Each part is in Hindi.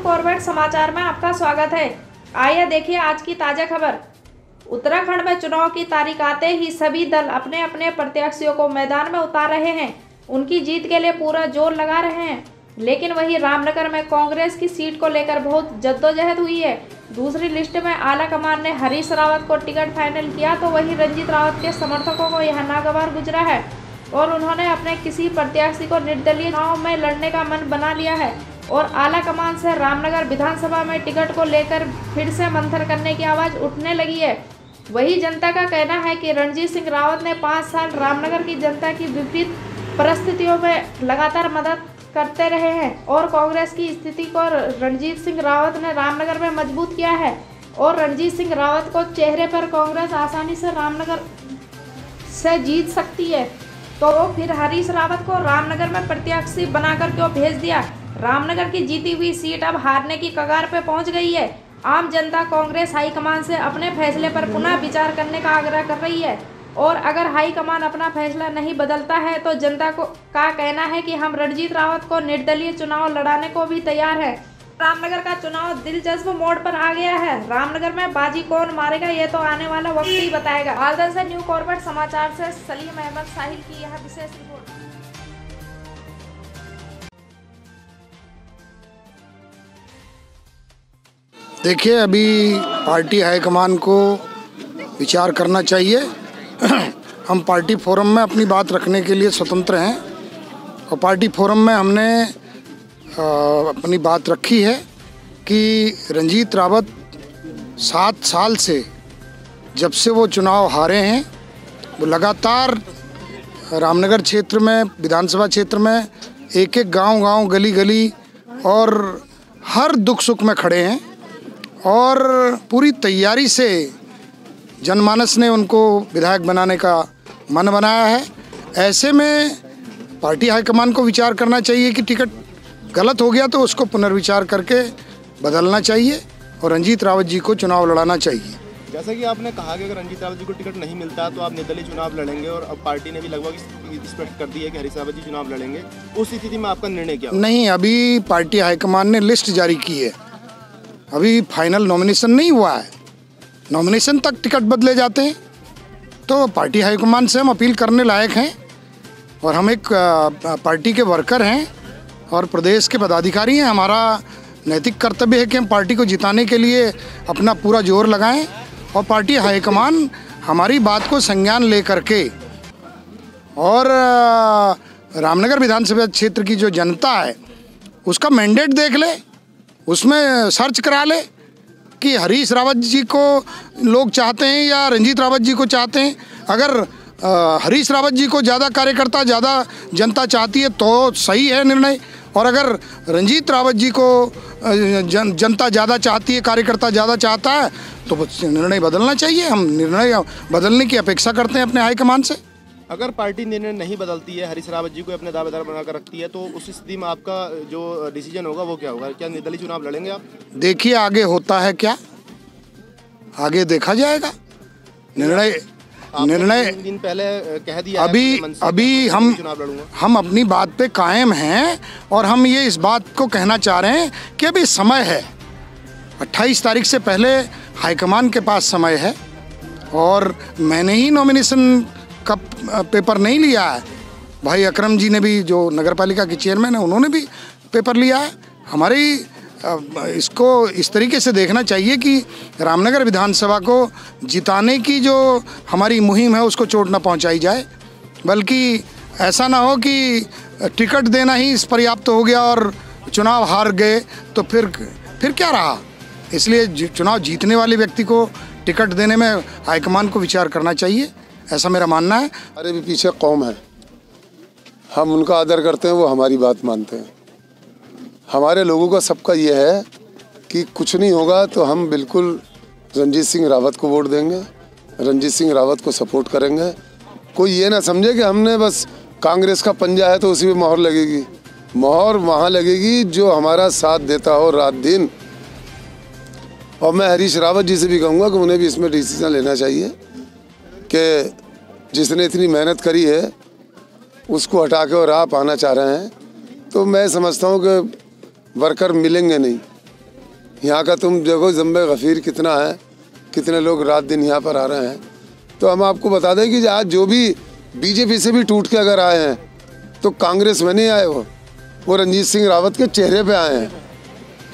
कॉर्बेट समाचार में आपका स्वागत है। आइए देखिए आज की ताजा खबर। उत्तराखंड में चुनाव की तारीख आते ही सभी दल अपने अपने प्रत्याशियों को मैदान में उतार रहे हैं। उनकी जीत के लिए पूरा जोर लगा रहे हैं। लेकिन वहीं रामनगर में कांग्रेस की सीट को लेकर बहुत जद्दोजहद हुई है। दूसरी लिस्ट में आला कमान ने हरीश रावत को टिकट फाइनल किया तो वहीं रंजीत रावत के समर्थकों को यह नागवार गुजरा है और उन्होंने अपने किसी प्रत्याशी को निर्दलीय चुनाव में लड़ने का मन बना लिया है। और आला कमान से रामनगर विधानसभा में टिकट को लेकर फिर से मंथन करने की आवाज़ उठने लगी है। वही जनता का कहना है कि रणजीत सिंह रावत ने 5 साल रामनगर की जनता की विपरीत परिस्थितियों में लगातार मदद करते रहे हैं और कांग्रेस की स्थिति को रणजीत सिंह रावत ने रामनगर में मजबूत किया है और रणजीत सिंह रावत को चेहरे पर कांग्रेस आसानी से रामनगर से जीत सकती है। तो फिर हरीश रावत को रामनगर में प्रत्याशी बनाकर क्यों भेज दिया? रामनगर की जीती हुई सीट अब हारने की कगार पे पहुंच गई है। आम जनता कांग्रेस हाईकमान से अपने फैसले पर पुनः विचार करने का आग्रह कर रही है और अगर हाईकमान अपना फैसला नहीं बदलता है तो जनता का कहना है कि हम रणजीत रावत को निर्दलीय चुनाव लड़ाने को भी तैयार है। रामनगर का चुनाव दिलचस्प मोड़ पर आ गया है। रामनगर में बाजी कौन मारेगा ये तो आने वाला वक्त ही बताएगा। मालदा से न्यू कॉर्बेट समाचार से सलीम अहमद साहिल की यह विशेष रिपोर्ट। देखिए, अभी पार्टी हाईकमान को विचार करना चाहिए। हम पार्टी फोरम में अपनी बात रखने के लिए स्वतंत्र हैं और पार्टी फोरम में हमने अपनी बात रखी है कि रंजीत रावत 7 साल से जब से वो चुनाव हारे हैं वो लगातार रामनगर क्षेत्र में विधानसभा क्षेत्र में एक एक गांव गली गली और हर दुख सुख में खड़े हैं और पूरी तैयारी से जनमानस ने उनको विधायक बनाने का मन बनाया है। ऐसे में पार्टी हाईकमान को विचार करना चाहिए कि टिकट गलत हो गया तो उसको पुनर्विचार करके बदलना चाहिए और रंजीत रावत जी को चुनाव लड़ाना चाहिए। जैसा कि आपने कहा कि अगर रंजीत रावत जी को टिकट नहीं मिलता तो आप निर्दलीय चुनाव लड़ेंगे और अब पार्टी ने भी लगभग स्पष्ट कर दी है कि हरीश रावत जी चुनाव लड़ेंगे। उस स्थिति में आपका निर्णय क्या होगा? नहीं, अभी पार्टी हाईकमान ने लिस्ट जारी की है, अभी फाइनल नॉमिनेशन नहीं हुआ है। नॉमिनेशन तक टिकट बदले जाते हैं तो पार्टी हाईकमान से हम अपील करने लायक हैं और हम एक पार्टी के वर्कर हैं और प्रदेश के पदाधिकारी हैं। हमारा नैतिक कर्तव्य है कि हम पार्टी को जिताने के लिए अपना पूरा जोर लगाएं और पार्टी हाईकमान हमारी बात को संज्ञान ले करके और रामनगर विधानसभा क्षेत्र की जो जनता है उसका मैंडेट देख ले, उसमें सर्च करा ले कि हरीश रावत जी को लोग चाहते हैं या रंजीत रावत जी को चाहते हैं। अगर हरीश रावत जी को ज़्यादा कार्यकर्ता ज़्यादा जनता चाहती है तो सही है निर्णय, और अगर रंजीत रावत जी को जनता ज़्यादा चाहती है, कार्यकर्ता ज़्यादा चाहता है तो निर्णय बदलना चाहिए। हम निर्णय बदलने की अपेक्षा करते हैं अपने हाईकमान से। अगर पार्टी निर्णय नहीं बदलती है, हरीश रावत जी को अपने दावेदार बनाकर रखती है तो उस स्थिति में आपका जो डिसीजन होगा वो क्या होगा? क्या निर्दलीय चुनाव लड़ेंगे आप? देखिए आगे होता है क्या, आगे देखा जाएगा। निर्णय दिन पहले कह दिया अभी हम अपनी बात पे कायम हैं और हम ये इस बात को कहना चाह रहे हैं कि अभी समय है। 28 तारीख से पहले हाईकमान के पास समय है और मैंने ही नॉमिनेशन का पेपर नहीं लिया है। भाई अकरम जी ने भी, जो नगर पालिका के चेयरमैन है, उन्होंने भी पेपर लिया है। हमारी इसको इस तरीके से देखना चाहिए कि रामनगर विधानसभा को जिताने की जो हमारी मुहिम है उसको चोट न पहुंचाई जाए, बल्कि ऐसा ना हो कि टिकट देना ही पर्याप्त हो गया और चुनाव हार गए तो फिर क्या रहा। इसलिए चुनाव जीतने वाले व्यक्ति को टिकट देने में हाईकमान को विचार करना चाहिए, ऐसा मेरा मानना है। अरे भी पीछे कौम है, हम उनका आदर करते हैं, वो हमारी बात मानते हैं। हमारे लोगों का सबका ये है कि कुछ नहीं होगा तो हम बिल्कुल रंजीत सिंह रावत को वोट देंगे, रंजीत सिंह रावत को सपोर्ट करेंगे। कोई ये ना समझे कि हमने बस कांग्रेस का पंजा है तो उसी में मोहर लगेगी। मोहर वहाँ लगेगी जो हमारा साथ देता हो रात दिन। और मैं हरीश रावत जी से भी कहूँगा कि उन्हें भी इसमें डिसीजन लेना चाहिए कि जिसने इतनी मेहनत करी है उसको हटा के और आप आना चाह रहे हैं, तो मैं समझता हूँ कि वर्कर मिलेंगे नहीं। यहाँ का तुम देखो जम्बे गफ़ीर कितना है, कितने लोग रात दिन यहाँ पर आ रहे हैं। तो हम आपको बता दें कि आज जो भी बीजेपी से भी टूट के अगर आए हैं तो कांग्रेस में नहीं आए, वो रंजीत सिंह रावत के चेहरे पे आए हैं।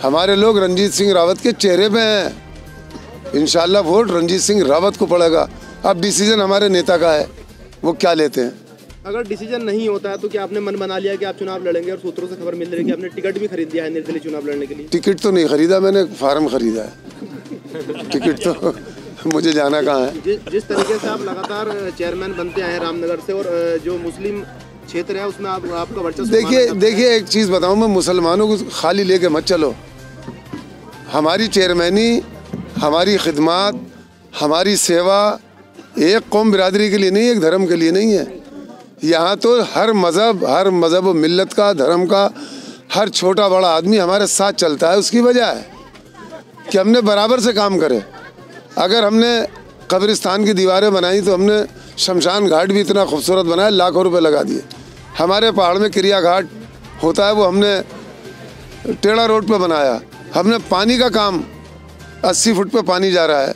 हमारे लोग रंजीत सिंह रावत के चेहरे पे हैं। इंशाल्लाह वोट रंजीत सिंह रावत को पड़ेगा। अब डिसीजन हमारे नेता का है, वो क्या लेते हैं। अगर डिसीजन नहीं होता है तो क्या आपने मन बना लिया कि आप चुनाव लड़ेंगे? और सूत्रों से खबर मिल रही है कि आपने टिकट भी खरीद लिया है निर्दलीय चुनाव लड़ने के लिए। टिकट तो नहीं खरीदा मैंने, फार्म खरीदा है। टिकट तो मुझे जाना कहाँ है। जिस तरीके से आप लगातार चेयरमैन बनते आए हैं रामनगर से, और जो मुस्लिम क्षेत्र है उसमें आपका वर्चस्व। देखिए एक चीज़ बताऊँ, मैं मुसलमानों को खाली लेके मत चलो। हमारी चेयरमैनी, हमारी खिदमत, हमारी सेवा एक कौम बिरादरी के लिए नहीं, एक धर्म के लिए नहीं है। यहाँ तो हर मज़हब मिल्लत का, धर्म का, हर छोटा बड़ा आदमी हमारे साथ चलता है। उसकी वजह है कि हमने बराबर से काम करे। अगर हमने कब्रिस्तान की दीवारें बनाई तो हमने शमशान घाट भी इतना खूबसूरत बनाया, लाखों रुपए लगा दिए। हमारे पहाड़ में क्रिया घाट होता है, वो हमने टेढ़ा रोड पे बनाया। हमने पानी का काम, 80 फुट पे पानी जा रहा है।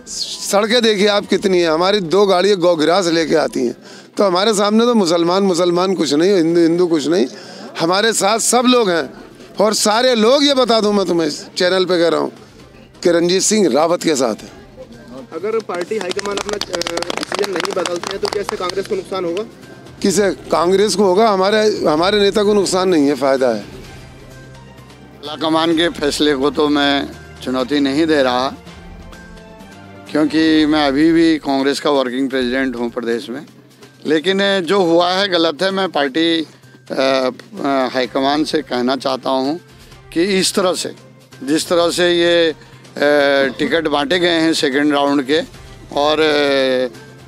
सड़कें देखिए आप कितनी है, हमारी 2 गाड़ियाँ गौगिरास लेके आती हैं। तो हमारे सामने तो मुसलमान कुछ नहीं, हिंदू कुछ नहीं, हमारे साथ सब लोग हैं। और सारे लोग, ये बता दूं मैं तुम्हें, इस चैनल पे कह रहा हूँ कि रंजीत सिंह रावत के साथ है। अगर पार्टी हाईकमान अपना डिसीजन नहीं बदलते हैं तो कैसे कांग्रेस को नुकसान होगा? किसे? कांग्रेस को होगा, हमारे नेता को नुकसान नहीं है, फ़ायदा है। हाईकमान के फैसले को तो मैं चुनौती नहीं दे रहा, क्योंकि मैं अभी भी कांग्रेस का वर्किंग प्रेसिडेंट हूँ प्रदेश में। लेकिन जो हुआ है गलत है। मैं पार्टी हाईकमान से कहना चाहता हूँ कि इस तरह से, जिस तरह से ये टिकट बांटे गए हैं सेकंड राउंड के, और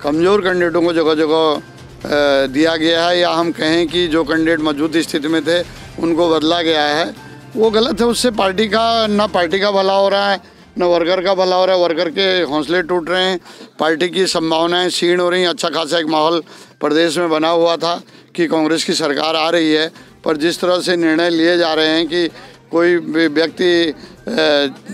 कमज़ोर कैंडिडेटों को जगह जगह दिया गया है, या हम कहें कि जो कैंडिडेट मौजूद स्थिति में थे उनको बदला गया है, वो गलत है। उससे पार्टी का भला हो रहा है, न वर्कर का भला हो रहा है। वर्कर के हौसले टूट रहे हैं, पार्टी की संभावनाएं क्षीण हो रही हैं। अच्छा खासा एक माहौल प्रदेश में बना हुआ था कि कांग्रेस की सरकार आ रही है, पर जिस तरह से निर्णय लिए जा रहे हैं कि कोई व्यक्ति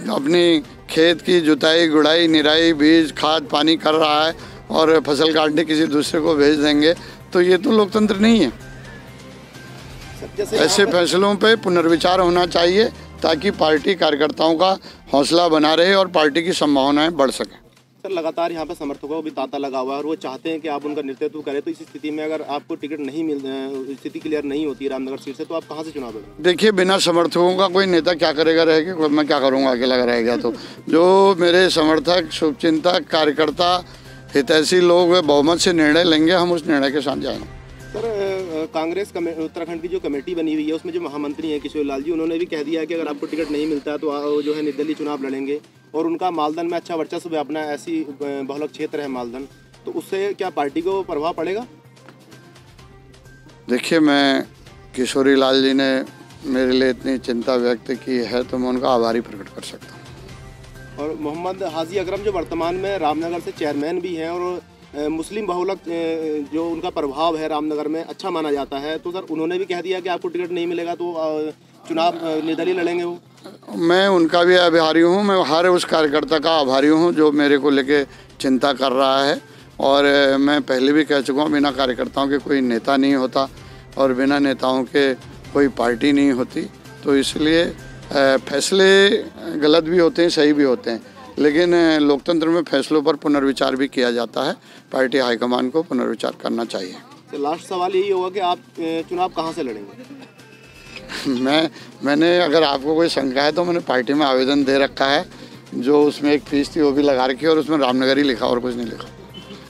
अपनी खेत की जुताई, गुड़ाई, निराई, बीज, खाद पानी कर रहा है और फसल काटने किसी दूसरे को भेज देंगे, तो ये तो लोकतंत्र नहीं है। ऐसे फैसलों पे पुनर्विचार होना चाहिए ताकि पार्टी कार्यकर्ताओं का हौसला बना रहे और पार्टी की संभावनाएं बढ़ सकें। सर, लगातार यहाँ पे समर्थकों को भी तांता लगा हुआ है और वो चाहते हैं कि आप उनका नेतृत्व करें। तो इस स्थिति में अगर आपको टिकट नहीं स्थिति क्लियर नहीं होती है रामनगर सीट से, तो आप कहाँ से चुनाव लड़ेंगे? देखिए, बिना समर्थकों का कोई नेता क्या करेगा रह के? मैं क्या करूँगा अकेला रह गया तो? जो मेरे समर्थक, शुभचिंतक, कार्यकर्ता, हितैषी लोग बहुमत से निर्णय लेंगे, हम उस निर्णय के साथ जाएंगे। सर, कांग्रेस उत्तराखंड की जो कमेटी बनी हुई है उसमें जो महामंत्री हैं किशोर लाल जी, उन्होंने भी कह दिया है कि अगर आपको टिकट नहीं मिलता है तो जो है निर्दलीय चुनाव लड़ेंगे। और उनका मालदन में अच्छा वर्चस्व है, अपना ऐसी बहुलक क्षेत्र है मालदन, तो उससे क्या पार्टी को प्रभाव पड़ेगा? देखिए, मैं किशोरी लाल जी ने मेरे लिए इतनी चिंता व्यक्त की है तो मैं उनका आभारी प्रकट कर सकता हूँ। और मोहम्मद हाजी अकरम जो वर्तमान में रामनगर से चेयरमैन भी हैं और मुस्लिम बहुलक जो उनका प्रभाव है रामनगर में अच्छा माना जाता है, तो सर उन्होंने भी कह दिया कि आपको टिकट नहीं मिलेगा तो चुनाव निर्दलीय लड़ेंगे वो। मैं उनका भी आभारी हूँ, मैं हर उस कार्यकर्ता का आभारी हूँ जो मेरे को लेके चिंता कर रहा है। और मैं पहले भी कह चुका हूँ, बिना कार्यकर्ताओं के कोई नेता नहीं होता और बिना नेताओं के कोई पार्टी नहीं होती। तो इसलिए फैसले गलत भी होते हैं, सही भी होते हैं, लेकिन लोकतंत्र में फैसलों पर पुनर्विचार भी किया जाता है। पार्टी हाईकमान को पुनर्विचार करना चाहिए। तो लास्ट सवाल यही होगा कि आप चुनाव कहाँ से लड़ेंगे? मैंने अगर आपको कोई शंका है तो मैंने पार्टी में आवेदन दे रखा है, जो उसमें एक फीस थी वो भी लगा रखी है और उसमें रामनगर ही लिखा और कुछ नहीं लिखा।